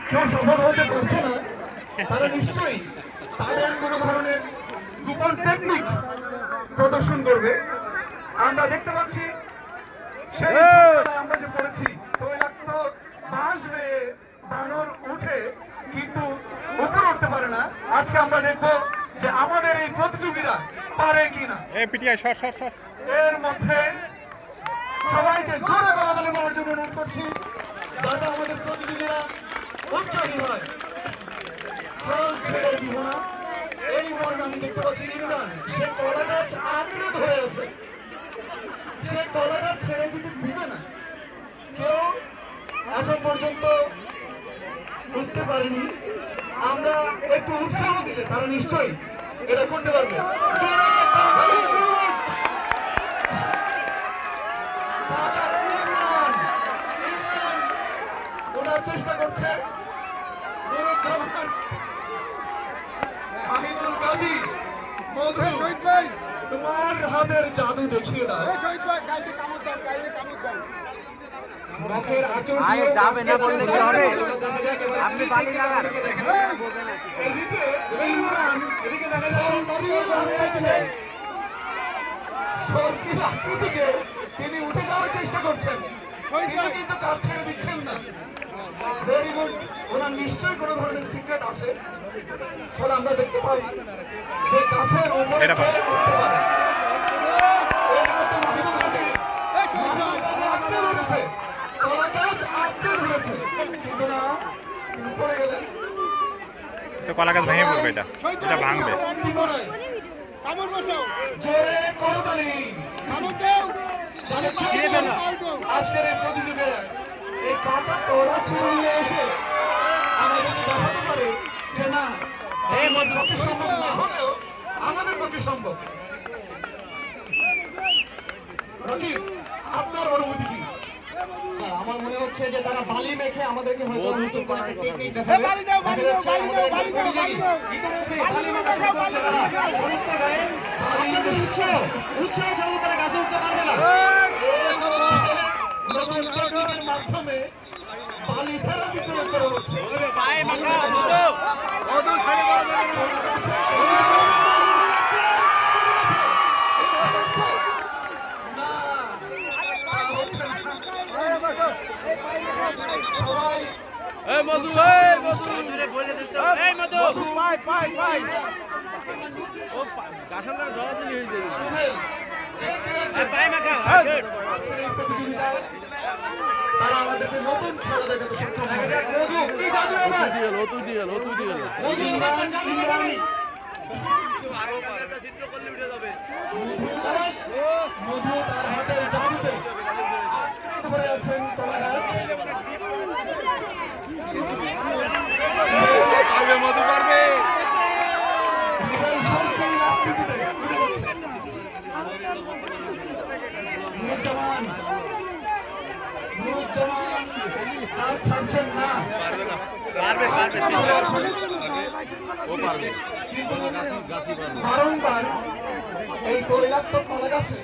কেউ সফল হতে পারছে না, তারা নিশ্চয়ই তাদের কোনো ধরনের গোপন টেকনিক প্রদর্শন করবে। আমরা দেখতে পাচ্ছি সেই আমরা যে পড়েছি তৈলাক্ত বাঁশ বেয়ে বানর উঠে কিন্তু উপরে উঠতে পারে না। আজকে আমরা দেখবো যে আমাদের এই প্রতিযোগীরা পারে কিনা। এর মধ্যে সবাইকে জোরে গলাগালি মারার জন্য অনুরোধ করছি, যাতে আমাদের প্রতিযোগীরা উৎসাহী হয়। ফল ছেড়ে দিব না। এই মর্মে আমি দেখতে পাচ্ছি ইমরান, সে কলা গাছ আঁকড়ে ধরে আছে, সে কলা গাছ ছেড়ে যদি দিবে না। কেউ এখন পর্যন্ত বুঝতে পারেনি। আমরা একটু উৎসাহ দিলে তারা নিশ্চয়ই এটা করতে পারবে। ওনার চেষ্টা করছে মাহিদুল গাজী। মধু, তোমার হাতের জাদু দেখিয়ে দাও। মুখের আঁচড় দিয়ে যাবে না বললে কি হবে? আপনি বালি লাগান। এদিকে ইমরান, এদিকে দেখা যাচ্ছে সর্পিল আকৃতিকে তিনি উঠে যাওয়ার চেষ্টা করছেন, তিনি কিন্তু কাজ ছেড়ে দিচ্ছেন না। Very good. ওনার নিশ্চয়ই কোনো ধরনের সিক্রেট আছে। ফলে আমরা দেখতে পাই যে গাছের উপরে উঠতে পারে। কলা গাছ ভেঙে পড়বে, এটা ভাঙবে। আজকের এই প্রতিযোগিতায় এই কাটা কলা ছিঁড়ে এসে আমাদেরকে দেখাতে পারে যে না, আমাদের পক্ষে সম্ভব না হলেও আমাদের পক্ষে সম্ভব। রকিব, আপনার অনুভূতি কি? স্যার, আমার মনে হচ্ছে যে তারা বালি মেখে আমাদেরকে হয়তো নতুন করে একটা টেকনিক দেখাবে। দেখা যাচ্ছে আমাদের একজন প্রতিযোগী ইতিমধ্যে বালি মাখা শুরু করছে। তারা সমস্ত গায়ে আপনাদের উৎসাহ ছাড়া তারা গাছে উঠতে পারবে না। নতুন টেকনিকের মাধ্যমে বালি থেরাপি প্রয়োগ করা হচ্ছে। তারা আমাদেরকে নতুন খেলা দেখাতে সক্ষম মধু তার হাতের জাদুতে ধরে আছেন কলা গাছ। মধু পারবে। ছাড়ছেন না, বারংবার এই তৈলাক্তক কলা গাছে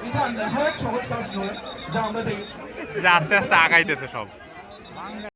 এটা নেহায়ত সহজ কাজ নয়, যা আমরা দেখি আস্তে আস্তে আগাইতেছে সব।